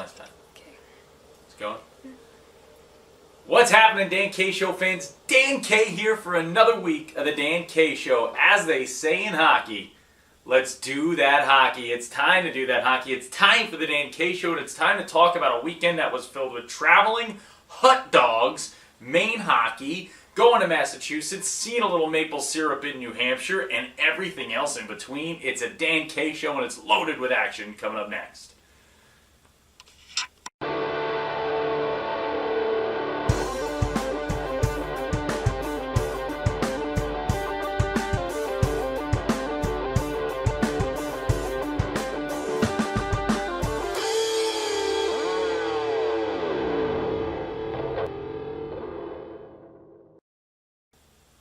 last time. Okay. It's going. What's happening, Dan K Show fans? Dan K here for another week of the Dan K Show. As they say in hockey, let's do that hockey. It's time to do that hockey. It's time for the Dan K Show, and it's time to talk about a weekend that was filled with traveling, hot dogs, Maine hockey, going to Massachusetts, seeing a little maple syrup in New Hampshire, and everything else in between. It's a Dan K Show, and it's loaded with action coming up next.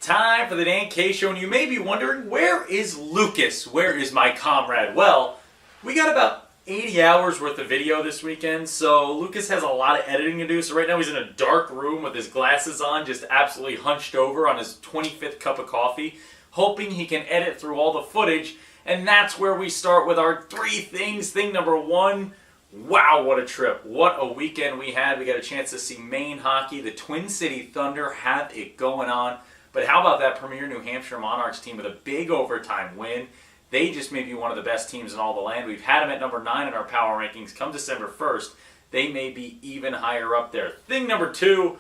Time for the Dan K Show, and you may be wondering, where is Lucas? Where is my comrade? Well, we got about 80 hours worth of video this weekend, so Lucas has a lot of editing to do. So right now he's in a dark room with his glasses on, just absolutely hunched over on his 25th cup of coffee, hoping he can edit through all the footage. And that's where we start with our three things. Thing number one, wow, what a trip. What a weekend we had. We got a chance to see Maine hockey. The Twin City Thunder have it going on. But how about that premier New Hampshire Monarchs team with a big overtime win? They just may be one of the best teams in all the land. We've had them at number 9 in our power rankings. Come December 1st, they may be even higher up there. Thing number two,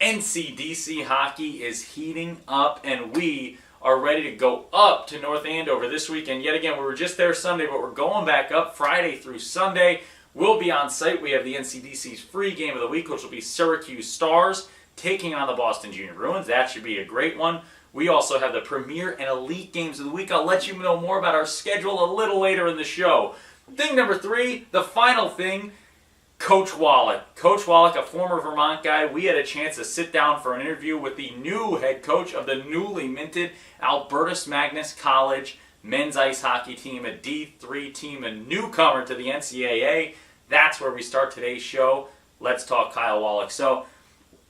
NCDC hockey is heating up, and we are ready to go up to North Andover this weekend. Yet again, we were just there Sunday, but we're going back up Friday through Sunday. We'll be on site. We have the NCDC's free game of the week, which will be Syracuse Stars taking on the Boston Junior Bruins. That should be a great one. We also have the premier and elite games of the week. I'll let you know more about our schedule a little later in the show. Thing number three, the final thing, Coach Wallach. Coach Wallach, a former Vermont guy, we had a chance to sit down for an interview with the new head coach of the newly minted Albertus Magnus College men's ice hockey team, a D3 team, a newcomer to the NCAA. That's where we start today's show. Let's talk Kyle Wallach. So,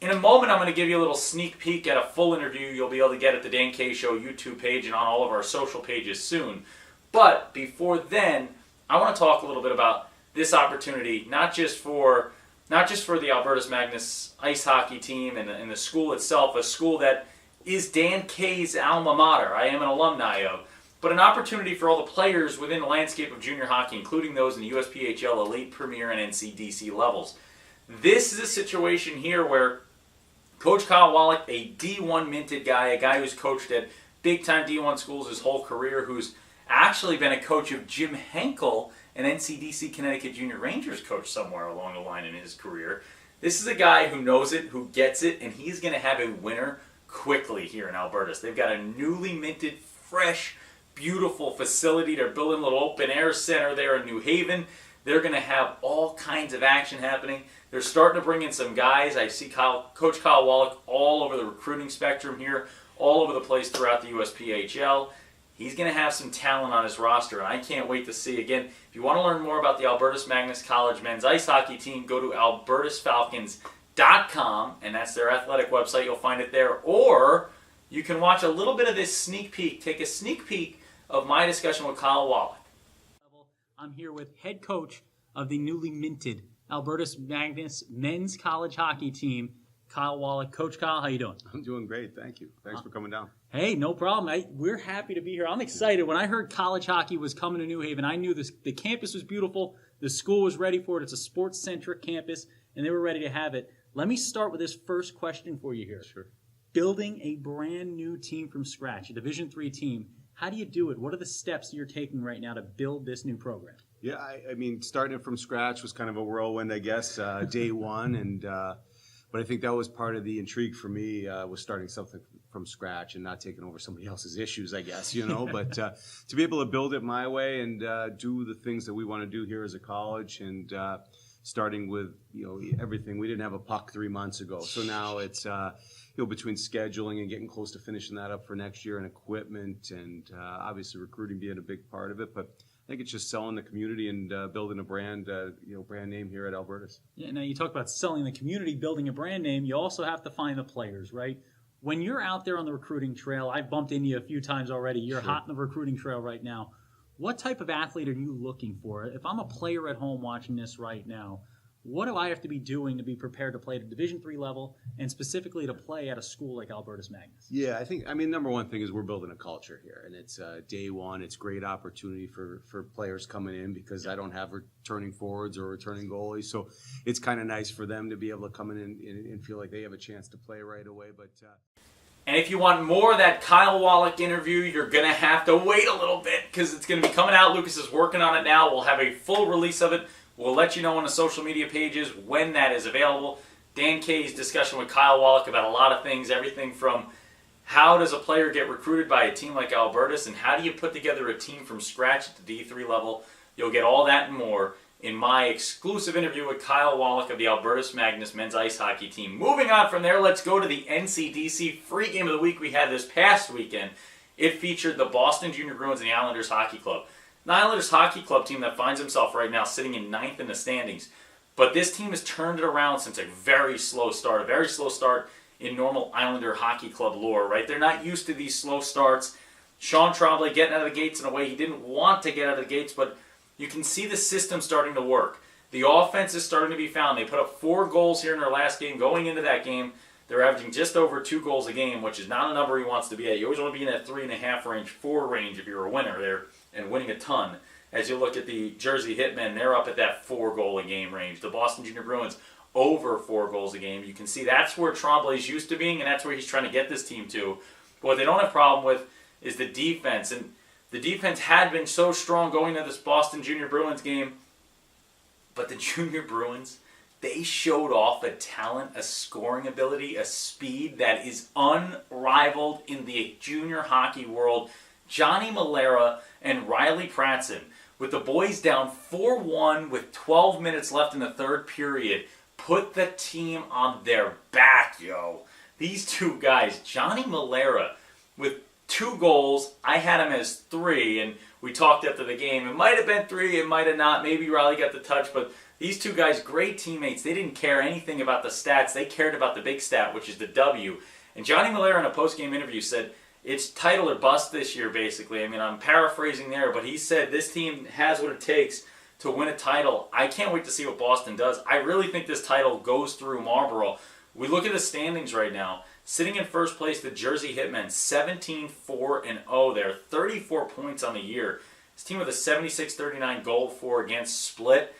in a moment, I'm going to give you a little sneak peek at a full interview you'll be able to get at the Dan K Show YouTube page and on all of our social pages soon. But before then, I want to talk a little bit about this opportunity, not just for the Albertus Magnus ice hockey team and the school itself, a school that is Dan K's alma mater, I am an alumni of, but an opportunity for all the players within the landscape of junior hockey, including those in the USPHL, Elite, Premier, and NCDC levels. This is a situation here where Coach Kyle Wallach, a D1 minted guy, a guy who's coached at big-time D1 schools his whole career, who's actually been a coach of Jim Henkel, an NCDC Connecticut Junior Rangers coach somewhere along the line in his career. This is a guy who knows it, who gets it, and he's going to have a winner quickly here in Albertus. They've got a newly minted, fresh, beautiful facility. They're building a little open-air center there in New Haven. They're going to have all kinds of action happening. They're starting to bring in some guys. I see Coach Kyle Wallach all over the recruiting spectrum here, all over the place throughout the USPHL. He's going to have some talent on his roster, and I can't wait to see. Again, if you want to learn more about the Albertus Magnus College men's ice hockey team, go to albertusfalcons.com, and that's their athletic website. You'll find it there. Or you can watch a little bit of this sneak peek, take a sneak peek of my discussion with Kyle Wallach. I'm here with head coach of the newly minted Albertus Magnus men's college hockey team, Kyle Wallach. Coach Kyle, how you doing? I'm doing great, thank you. Thanks for coming down. Hey, no problem. We're happy to be here. I'm excited. When I heard college hockey was coming to New Haven, I knew the campus was beautiful, the school was ready for it. It's a sports-centric campus, and they were ready to have it. Let me start with this first question for you here. Sure. Building a brand new team from scratch, a Division III team, how do you do it? What are the steps you're taking right now to build this new program? Yeah, I mean, starting it from scratch was kind of a whirlwind, I guess, day one. But I think that was part of the intrigue for me, was starting something from scratch and not taking over somebody else's issues, I guess, But to be able to build it my way and do the things that we want to do here as a college and starting with, everything. We didn't have a puck 3 months ago. So now it's, between scheduling and getting close to finishing that up for next year and equipment and obviously recruiting being a big part of it. But I think it's just selling the community and building a brand, brand name here at Albertus. Yeah. Now you talk about selling the community, building a brand name. You also have to find the players, right? When you're out there on the recruiting trail, I've bumped into you a few times already. You're Sure. hot in the recruiting trail right now. What type of athlete are you looking for? If I'm a player at home watching this right now, what do I have to be doing to be prepared to play at a Division III level and specifically to play at a school like Albertus Magnus? Yeah, I mean, number one thing is we're building a culture here, and it's day one. It's great opportunity for players coming in because I don't have returning forwards or returning goalies, so it's kind of nice for them to be able to come in and feel like they have a chance to play right away. But and if you want more of that Kyle Wallach interview, you're going to have to wait a little bit because it's going to be coming out. Lucas is working on it now. We'll have a full release of it. We'll let you know on the social media pages when that is available. Dan Kay's discussion with Kyle Wallach about a lot of things, everything from how does a player get recruited by a team like Albertus, and how do you put together a team from scratch at the D3 level. You'll get all that and more in my exclusive interview with Kyle Wallach of the Albertus Magnus men's ice hockey team. Moving on from there, let's go to the NCDC free game of the week we had this past weekend. It featured the Boston Junior Bruins and the Islanders Hockey Club. The Islanders Hockey Club team that finds himself right now sitting in 9th in the standings. But this team has turned it around since a very slow start in normal Islander Hockey Club lore, right? They're not used to these slow starts. Sean Tremblay getting out of the gates in a way he didn't want to get out of the gates, but you can see the system starting to work. The offense is starting to be found. They put up 4 goals here in their last game. Going into that game, they're averaging just over 2 goals a game, which is not a number he wants to be at. You always want to be in that 3.5 range, 4 range if you're a winner there and winning a ton. As you look at the Jersey Hitmen, they're up at that 4-goal-a-game range. The Boston Junior Bruins over 4 goals a game. You can see that's where Tremblay's used to being, and that's where he's trying to get this team to. But what they don't have a problem with is the defense. And the defense had been so strong going into this Boston Junior Bruins game. But the Junior Bruins, they showed off a talent, a scoring ability, a speed that is unrivaled in the junior hockey world. Johnny Malera and Riley Pratson, with the boys down 4-1 with 12 minutes left in the third period, put the team on their back, yo. These two guys, Johnny Malera with 2 goals, I had him as 3, and we talked after the game. It might have been 3, it might have not. Maybe Riley got the touch, but these two guys, great teammates. They didn't care anything about the stats. They cared about the big stat, which is the W. And Johnny Malera in a post-game interview said, it's title or bust this year, basically. I mean, I'm paraphrasing there, but he said this team has what it takes to win a title. I can't wait to see what Boston does. I really think this title goes through Marlborough. We look at the standings right now. Sitting in first place, the Jersey Hitmen, 17-4-0 there, 34 points on the year. This team with a 76-39 goal for against split.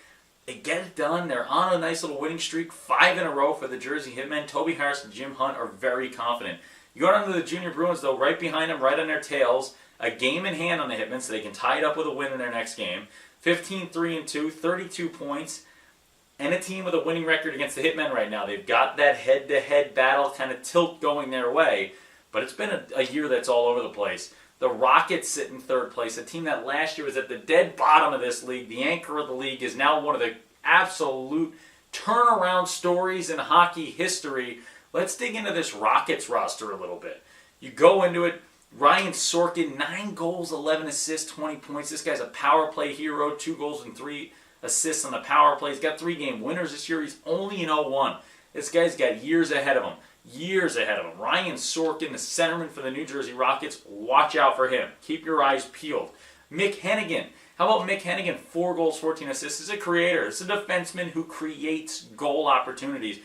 They get it done. They're on a nice little winning streak, 5 in a row for the Jersey Hitmen. Toby Harris and Jim Hunt are very confident. You go down to the Junior Bruins, though, right behind them, right on their tails. A game in hand on the Hitmen, so they can tie it up with a win in their next game. 15-3-2, 32 points, and a team with a winning record against the Hitmen right now. They've got that head-to-head battle kind of tilt going their way, but it's been a year that's all over the place. The Rockets sit in third place, a team that last year was at the dead bottom of this league. The anchor of the league is now one of the absolute turnaround stories in hockey history. Let's dig into this Rockets roster a little bit. You go into it, Ryan Sorkin, 9 goals, 11 assists, 20 points. This guy's a power play hero, 2 goals and 3 assists on the power play. He's got 3 game winners this year. He's only in 0-1. This guy's got years ahead of him. Years ahead of him. Ryan Sorkin, the centerman for the New Jersey Rockets. Watch out for him. Keep your eyes peeled. Mick Hennigan. How about Mick Hennigan? 4 goals, 14 assists. He's a creator. He's a defenseman who creates goal opportunities.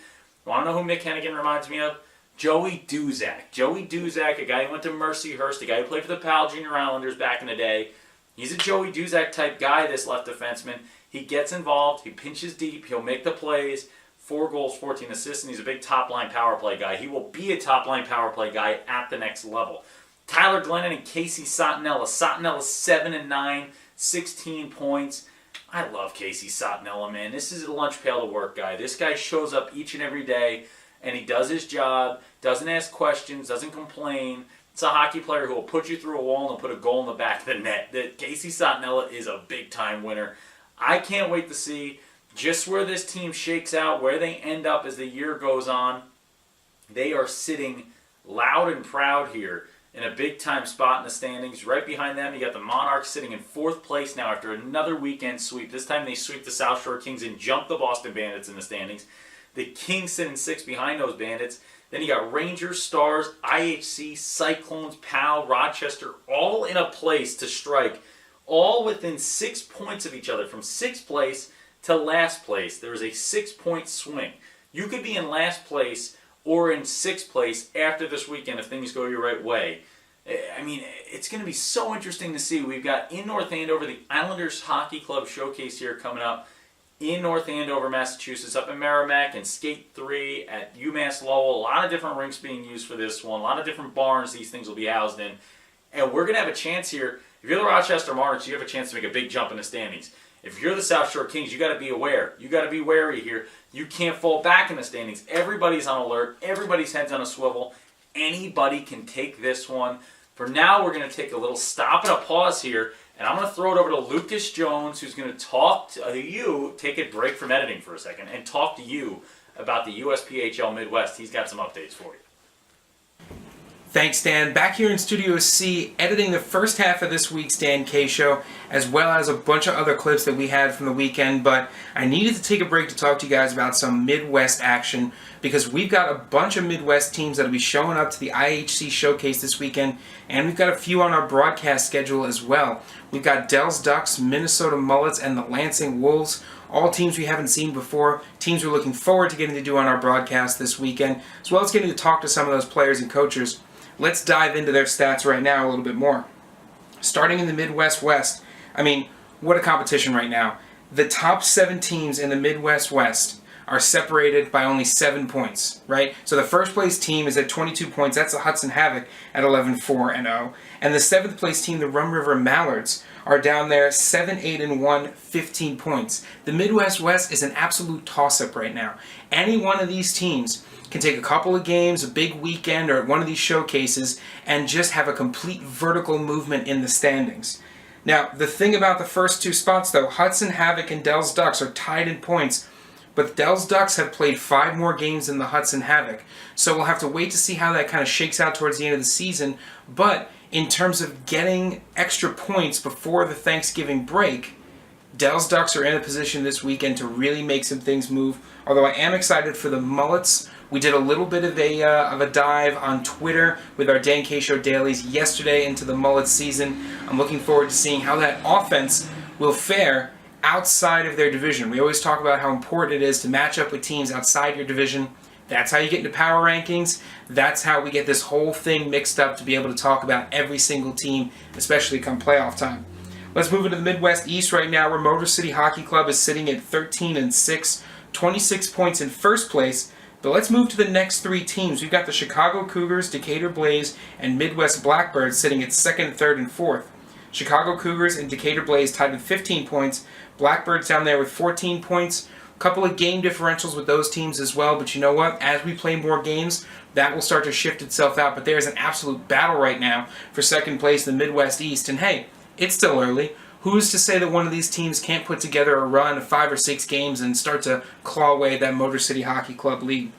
Want to know who Mick Hennigan reminds me of? Joey Duzak. Joey Duzak, a guy who went to Mercyhurst, a guy who played for the Pal Junior Islanders back in the day. He's a Joey Duzak type guy, this left defenseman. He gets involved. He pinches deep. He'll make the plays. 4 goals, 14 assists, and he's a big top-line power play guy. He will be a top-line power play guy at the next level. Tyler Glennon and Casey Sottinella. Sottinella 7-9, 16 points. I love Casey Sottinella, man. This is a lunch pail to work guy. This guy shows up each and every day, and he does his job, doesn't ask questions, doesn't complain. It's a hockey player who will put you through a wall and put a goal in the back of the net. Casey Sottinella is a big-time winner. I can't wait to see just where this team shakes out, where they end up as the year goes on. They are sitting loud and proud here in a big-time spot in the standings. Right behind them, you got the Monarchs sitting in 4th place now after another weekend sweep. This time they sweep the South Shore Kings and jump the Boston Bandits in the standings. The Kings sit in 6th behind those Bandits. Then you got Rangers, Stars, IHC, Cyclones, PAL, Rochester, all in a place to strike all within 6 points of each other, from 6th place to last place. There is a 6-point swing. You could be in last place or in 6th place after this weekend if things go your right way. I mean, it's going to be so interesting to see. We've got in North Andover, the Islanders Hockey Club Showcase here coming up in North Andover, Massachusetts, up in Merrimack, and Skate 3 at UMass Lowell. A lot of different rinks being used for this one. A lot of different barns these things will be housed in. And we're going to have a chance here. If you're the Rochester Monarchs, you have a chance to make a big jump in the standings. If you're the South Shore Kings, you got to be aware. You got to be wary here. You can't fall back in the standings. Everybody's on alert. Everybody's head's on a swivel. Anybody can take this one. For now, we're going to take a little stop and a pause here, and I'm going to throw it over to Lucas Jones, who's going to talk to you, take a break from editing for a second, and talk to you about the USPHL Midwest. He's got some updates for you. Thanks, Dan. Back here in Studio C, editing the first half of this week's Dan K Show, as well as a bunch of other clips that we had from the weekend, but I needed to take a break to talk to you guys about some Midwest action, because we've got a bunch of Midwest teams that will be showing up to the IHC Showcase this weekend, and we've got a few on our broadcast schedule as well. We've got Dell's Ducks, Minnesota Mullets, and the Lansing Wolves, all teams we haven't seen before, teams we're looking forward to getting to do on our broadcast this weekend, as well as getting to talk to some of those players and coaches. Let's dive into their stats right now a little bit more. Starting in the Midwest West, I mean, what a competition right now. The top 7 teams in the Midwest West are separated by only 7 points, right? So the first place team is at 22 points. That's the Hudson Havoc at 11-4-0. And the 7th place team, the Rum River Mallards, are down there 7-8-1, 15 points. The Midwest West is an absolute toss-up right now. Any one of these teams can take a couple of games, a big weekend, or at one of these showcases, and just have a complete vertical movement in the standings. Now, the thing about the first 2 spots, though, Hudson Havoc and Dell's Ducks are tied in points, but Dell's Ducks have played 5 more games than the Hudson Havoc, so we'll have to wait to see how that kind of shakes out towards the end of the season. But in terms of getting extra points before the Thanksgiving break, Dell's Ducks are in a position this weekend to really make some things move, although I am excited for the Mullets. We did a little bit of a dive on Twitter with our Dan K Show dailies yesterday into the Mullets season. I'm looking forward to seeing how that offense will fare outside of their division. We always talk about how important it is to match up with teams outside your division. That's how you get into power rankings. That's how we get this whole thing mixed up to be able to talk about every single team, especially come playoff time. Let's move into the Midwest East right now, where Motor City Hockey Club is sitting at 13-6, 26 points in first place. But let's move to the next 3 teams. We've got the Chicago Cougars, Decatur Blaze, and Midwest Blackbirds sitting at 2nd, 3rd, and 4th. Chicago Cougars and Decatur Blaze tied with 15 points. Blackbirds down there with 14 points. A couple of game differentials with those teams as well, but you know what? As we play more games, that will start to shift itself out. But there's an absolute battle right now for 2nd place in the Midwest East. And hey, it's still early. Who's to say that one of these teams can't put together a run of 5 or 6 games and start to claw away at that Motor City Hockey Club lead?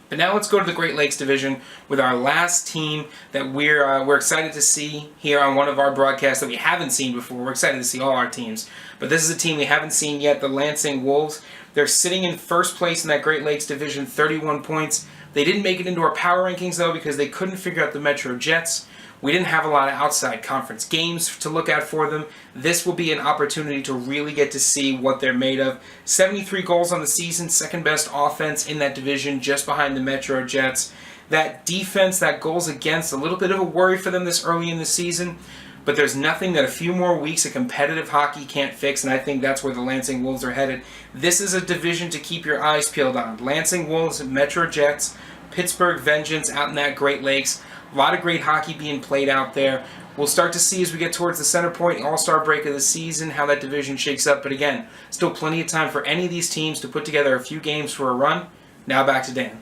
But now let's go to the Great Lakes Division with our last team that we're excited to see here on one of our broadcasts that we haven't seen before. We're excited to see all our teams. But this is a team we haven't seen yet, the Lansing Wolves. They're sitting in first place in that Great Lakes Division, 31 points. They didn't make it into our power rankings, though, because they couldn't figure out the Metro Jets. We didn't have a lot of outside conference games to look at for them. This will be an opportunity to really get to see what they're made of. 73 goals on the season, 2nd best offense in that division, just behind the Metro Jets. That defense, that goals against, a little bit of a worry for them this early in the season. But there's nothing that a few more weeks of competitive hockey can't fix, and I think that's where the Lansing Wolves are headed. This is a division to keep your eyes peeled on. Lansing Wolves, Metro Jets, Pittsburgh Vengeance out in that Great Lakes. A lot of great hockey being played out there. We'll start to see as we get towards the center point, all-star break of the season, how that division shakes up. But again, still plenty of time for any of these teams to put together a few games for a run. Now back to Dan.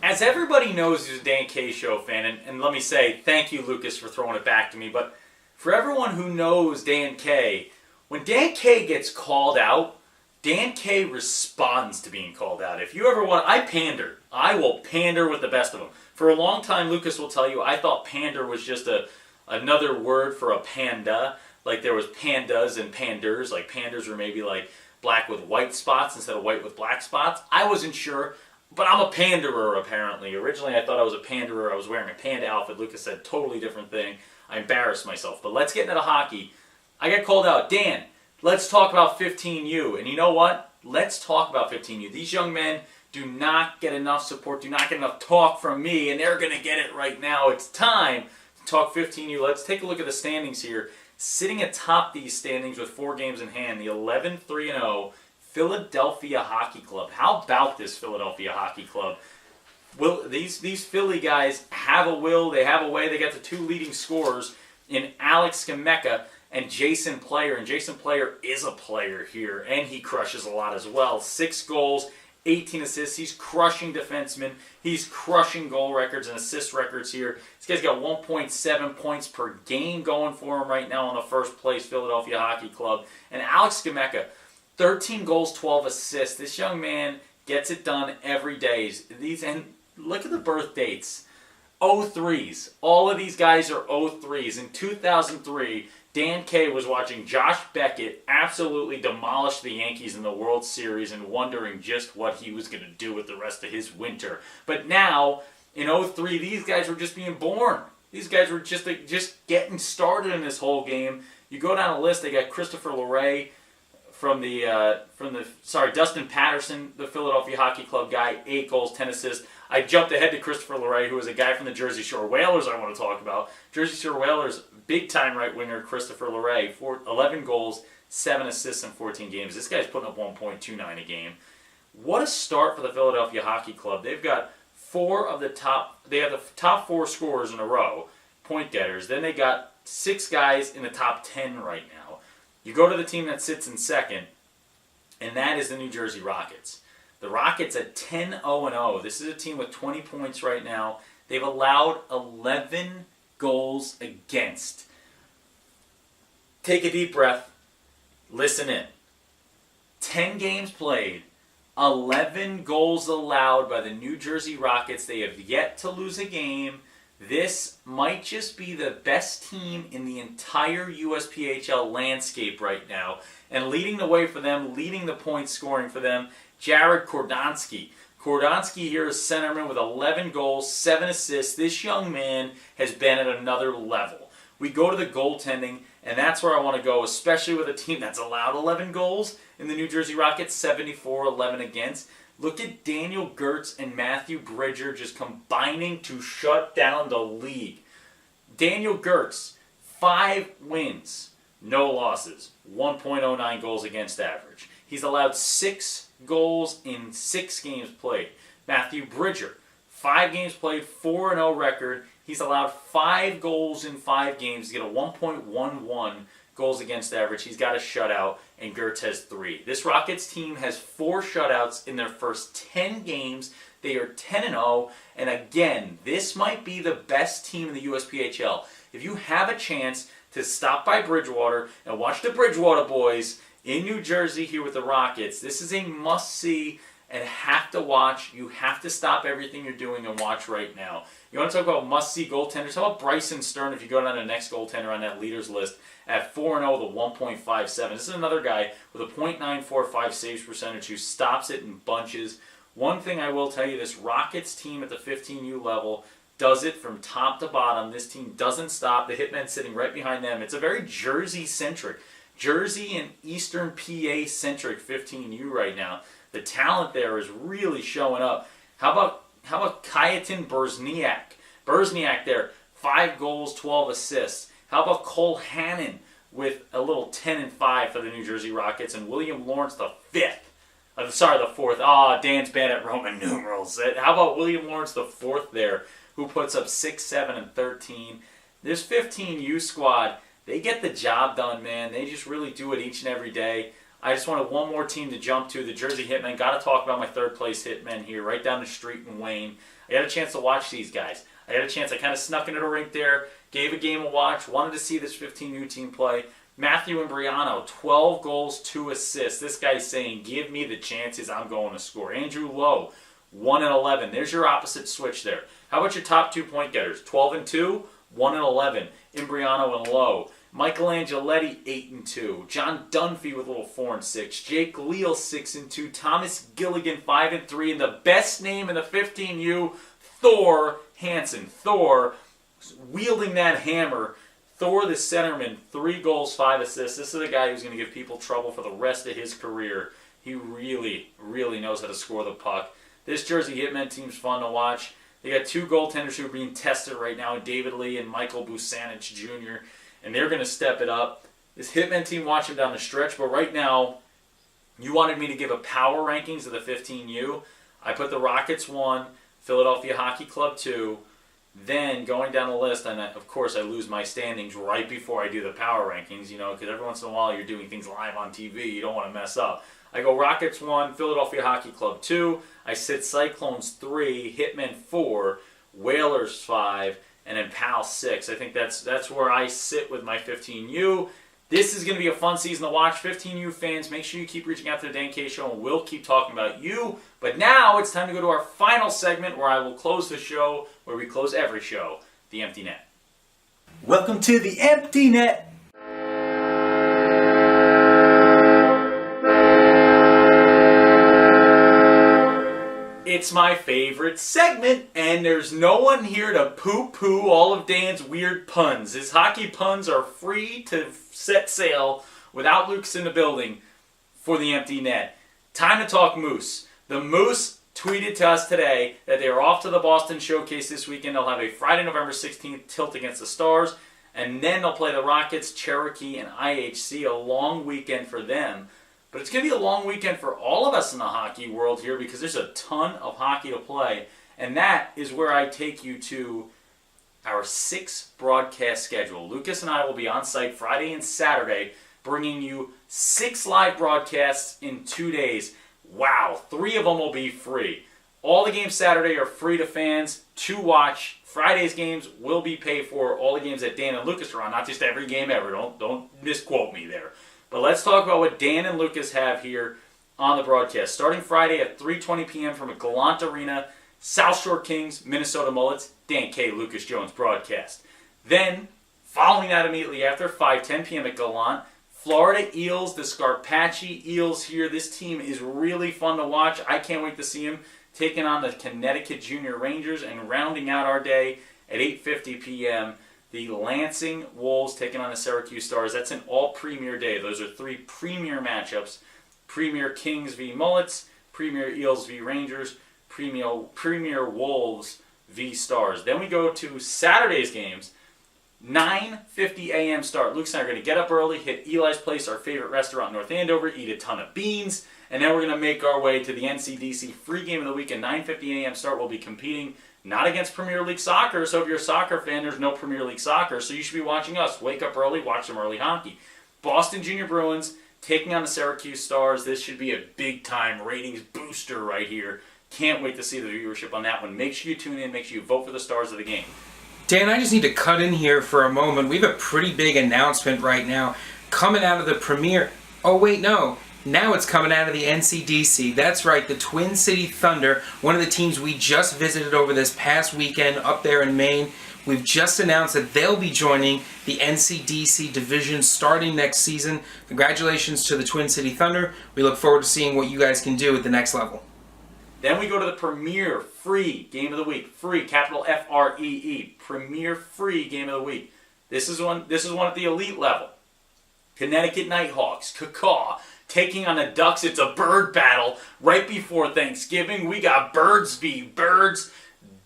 As everybody knows who's a Dan K Show fan, and let me say thank you, Lucas, for throwing it back to me, but for everyone who knows Dan K, when Dan K gets called out, Dan K responds to being called out. If you ever want, I pander. I will pander with the best of them. For a long time, Lucas will tell you, I thought pander was just another word for a panda. Like there was pandas and panders. Like panders were maybe like black with white spots instead of white with black spots. I wasn't sure, but I'm a panderer apparently. Originally, I thought I was a panderer. I was wearing a panda outfit. Lucas said totally different thing. I embarrassed myself. But let's get into the hockey. I got called out. Dan, let's talk about 15U. And you know what? Let's talk about 15U. These young men do not get enough support, do not get enough talk from me, and they're going to get it right now. It's time to talk 15U. Let's take a look at the standings here. Sitting atop these standings with 4 games in hand, the 11-3-0 Philadelphia Hockey Club. How about this Philadelphia Hockey Club? These Philly guys have a will, they have a way. They got the 2 leading scorers in Alex Skameka and Jason Player. And Jason Player is a player here, and he crushes a lot as well. 6 goals, 18 assists. He's crushing defensemen. He's crushing goal records and assist records here. This guy's got 1.7 points per game going for him right now in the first place Philadelphia Hockey Club. And Alex Skameka, 13 goals, 12 assists. This young man gets it done every day. And look at the birth dates. 03s. All of these guys are 03s. In 2003, Dan K was watching Josh Beckett absolutely demolish the Yankees in the World Series and wondering just what he was going to do with the rest of his winter. But now, in 03, these guys were just being born. These guys were just getting started in this whole game. You go down the list, they got Christopher Loray, Dustin Patterson, the Philadelphia Hockey Club guy, 8 goals, 10 assists. I jumped ahead to Christopher Loray, who is a guy from the Jersey Shore Whalers I want to talk about. Jersey Shore Whalers, big-time right winger Christopher Loray, 11 goals, 7 assists in 14 games. This guy's putting up 1.29 a game. What a start for the Philadelphia Hockey Club. They've got the top 4 scorers in a row, point getters. Then they got 6 guys in the top 10 right now. You go to the team that sits in second, and that is the New Jersey Rockets. The Rockets at 10-0-0. This is a team with 20 points right now. They've allowed 11 goals against. Take a deep breath. Listen in. 10 games played. 11 goals allowed by the New Jersey Rockets. They have yet to lose a game. This might just be the best team in the entire USPHL landscape right now. And leading the way for them, leading the point scoring for them, Jared Kordonski. Kordonski here is centerman with 11 goals, 7 assists. This young man has been at another level. We go to the goaltending, and that's where I want to go, especially with a team that's allowed 11 goals in the New Jersey Rockets, 74-11 against. Look at Daniel Gertz and Matthew Bridger just combining to shut down the league. Daniel Gertz, 5 wins, no losses, 1.09 goals against average. He's allowed 6 goals in 6 games played. Matthew Bridger, 5 games played, 4-0 record. He's allowed 5 goals in 5 games to get a 1.11 goals against average. He's got a shutout, and Gertz has 3. This Rockets team has 4 shutouts in their first 10 games. They are 10-0, and again, this might be the best team in the USPHL. If you have a chance to stop by Bridgewater and watch the Bridgewater boys in New Jersey here with the Rockets, this is a must-see and have to watch. You have to stop everything you're doing and watch right now. You want to talk about must-see goaltenders? How about Bryson Stern if you go down to the next goaltender on that leaders list at 4-0 with a 1.57. This is another guy with a .945 saves percentage who stops it in bunches. One thing I will tell you, this Rockets team at the 15U level does it from top to bottom. This team doesn't stop. The Hitmen sitting right behind them. It's a very Jersey-centric, Jersey and Eastern PA-centric 15U right now. The talent there is really showing up. How about Kajetan Berzniak? Berzniak there, 5 goals, 12 assists. How about Cole Hannon with a little 10-5 for the New Jersey Rockets, and William Lawrence the 4th. Dan's bad at Roman numerals. How about William Lawrence the 4th there, who puts up 6, 7, and 13. This 15U squad, they get the job done, man. They just really do it each and every day. I just wanted one more team to jump to, the Jersey Hitmen. Got to talk about my 3rd place Hitmen here, right down the street in Wayne. I got a chance to watch these guys. I kind of snuck into the rink there, gave a game a watch, wanted to see this 15U team play. Matthew Imbriano, 12 goals, 2 assists. This guy's saying, give me the chances, I'm going to score. Andrew Lowe, 1-11. There's your opposite switch there. How about your top 2 point getters? 12-2, 1-11. Imbriano and Lowe. Michael Angeletti, 8-2. John Dunphy with a little 4-6. Jake Leal, 6-2. Thomas Gilligan, 5-3. And the best name in the 15U, Thor Hansen. Thor wielding that hammer Thor, the centerman, 3 goals, 5 assists. This is a guy who's going to give people trouble for the rest of his career. He really, really knows how to score the puck. This Jersey Hitmen team's fun to watch. They got 2 goaltenders who are being tested right now, David Lee and Michael Busanich Jr., and they're going to step it up. This Hitmen team, watch them down the stretch, but right now, you wanted me to give a power rankings of the 15U. I put the Rockets 1, Philadelphia Hockey Club 2, then going down the list, and of course I lose my standings right before I do the power rankings, because every once in a while you're doing things live on TV, you don't want to mess up. I go Rockets 1, Philadelphia Hockey Club 2, I sit Cyclones 3, Hitmen 4, Whalers 5, and then PAL 6. I think that's where I sit with my 15U. This is going to be a fun season to watch. 15U fans, make sure you keep reaching out to the Dan K Show, and we'll keep talking about you. But now it's time to go to our final segment where I will close the show, where we close every show, the Empty Net. Welcome to the Empty Net. It's my favorite segment, and there's no one here to poo-poo all of Dan's weird puns. His hockey puns are free to set sail without Luke's in the building for the Empty Net. Time to talk Moose. The Moose tweeted to us today that they are off to the Boston Showcase this weekend. They'll have a Friday, November 16th tilt against the Stars, and then they'll play the Rockets, Cherokee, and IHC, a long weekend for them. But it's going to be a long weekend for all of us in the hockey world here because there's a ton of hockey to play. And that is where I take you to our 6 broadcast schedule. Lucas and I will be on site Friday and Saturday, bringing you 6 live broadcasts in 2 days. Wow, 3 of them will be free. All the games Saturday are free to fans to watch. Friday's games will be paid for. All the games that Dan and Lucas are on, not just every game ever. Don't misquote me there. But let's talk about what Dan and Lucas have here on the broadcast. Starting Friday at 3:20 p.m. from a Gallant Arena, South Shore Kings, Minnesota Mullets, Dan K. Lucas Jones broadcast. Then, following that immediately after, 5:10 p.m. at Gallant, Florida Eels, the Scarpacci Eels here. This team is really fun to watch. I can't wait to see them taking on the Connecticut Junior Rangers, and rounding out our day at 8:50 p.m., the Lansing Wolves taking on the Syracuse Stars. That's an all-premier day. Those are 3 premier matchups. Premier Kings v. Mullets, Premier Eels v. Rangers, Premier Wolves v. Stars. Then we go to Saturday's games. 9:50 a.m. start. Luke and I are going to get up early, hit Eli's Place, our favorite restaurant in North Andover, eat a ton of beans, and then we're going to make our way to the NCDC free game of the week. At 9:50 a.m. start, we'll be competing not against Premier League Soccer, so if you're a soccer fan, there's no Premier League Soccer, so you should be watching us. Wake up early, watch some early hockey. Boston Junior Bruins taking on the Syracuse Stars. This should be a big-time ratings booster right here. Can't wait to see the viewership on that one. Make sure you tune in. Make sure you vote for the stars of the game. Dan, I just need to cut in here for a moment. We have a pretty big announcement right now coming out of the Premier. Oh, wait, no. Now it's coming out of the NCDC. That's right, the Twin City Thunder, one of the teams we just visited over this past weekend up there in Maine. We've just announced that they'll be joining the NCDC division starting next season. Congratulations to the Twin City Thunder. We look forward to seeing what you guys can do at the next level. Then we go to the Premier Free Game of the Week. Free, capital F-R-E-E. Premier Free Game of the Week. This is one at the elite level. Connecticut Nighthawks, Cacaw, taking on the Ducks. It's a bird battle right before Thanksgiving. We got birds v. birds.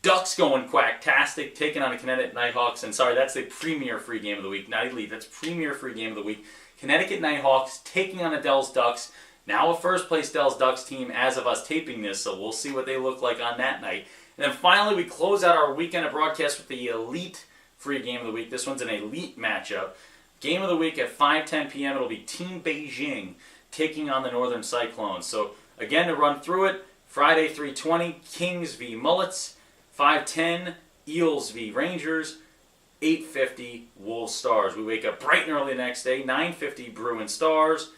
Ducks going quacktastic, taking on the Connecticut Nighthawks. And sorry, that's the Premier Free Game of the Week, not elite. That's Premier Free Game of the Week. Connecticut Nighthawks taking on the Dells Ducks. Now a first-place Dells Ducks team as of us taping this, so we'll see what they look like on that night. And then finally, we close out our weekend of broadcast with the Elite Free Game of the Week. This one's an elite matchup. Game of the Week at 5:10 p.m. It'll be Team Beijing taking on the Northern Cyclones. So, again, to run through it, Friday 3:20, Kings v. Mullets. 5:10, Eels v. Rangers. 8:50, Wolves Stars. We wake up bright and early the next day. 9:50, Bruins Stars.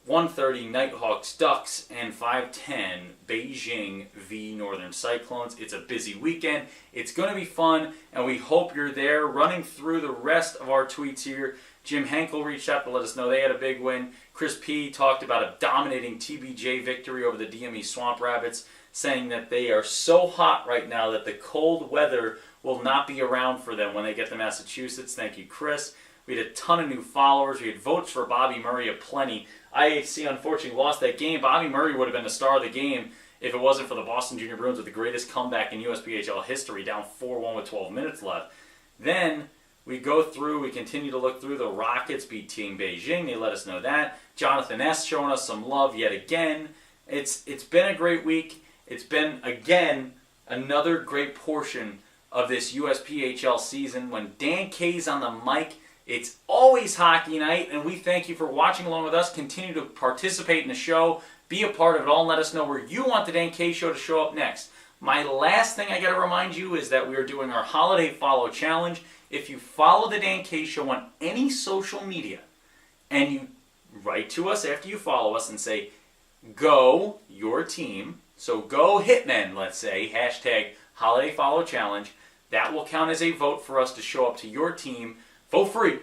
1:30, Nighthawks Ducks, and 5:10, Beijing v. Northern Cyclones. It's a busy weekend. It's going to be fun, and we hope you're there. Running through the rest of our tweets here, Jim Henkel reached out to let us know they had a big win. Chris P. talked about a dominating TBJ victory over the DME Swamp Rabbits, saying that they are so hot right now that the cold weather will not be around for them when they get to Massachusetts. Thank you, Chris. We had a ton of new followers. We had votes for Bobby Murray aplenty. IHC unfortunately lost that game. Bobby Murray would have been the star of the game if it wasn't for the Boston Junior Bruins with the greatest comeback in USPHL history, down 4-1 with 12 minutes left. Then we go through, we continue to look through. The Rockets beat Team Beijing. They let us know that. Jonathan S. showing us some love yet again. It's been a great week. It's been, again, another great portion of this USPHL season. When Dan K's on the mic, it's always hockey night, and we thank you for watching along with us. Continue to participate in the show. Be a part of it all, and let us know where you want the Dan K Show to show up next. My last thing I got to remind you is that we are doing our Holiday Follow Challenge. If you follow the Dan K Show on any social media, and you write to us after you follow us and say, go your team, so go Hitmen, let's say, hashtag Holiday Follow Challenge, that will count as a vote for us to show up to your team, vote free,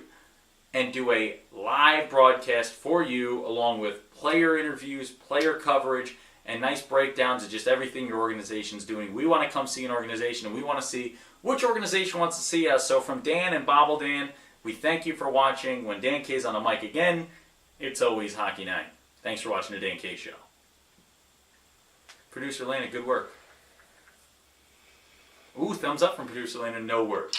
and do a live broadcast for you along with player interviews, player coverage, and nice breakdowns of just everything your organization's doing. We want to come see an organization, and we want to see which organization wants to see us. So from Dan and Bobble Dan, we thank you for watching. When Dan K's on the mic again, it's always hockey night. Thanks for watching the Dan K Show. Producer Lana, good work. Ooh, thumbs up from Producer Lana, no work.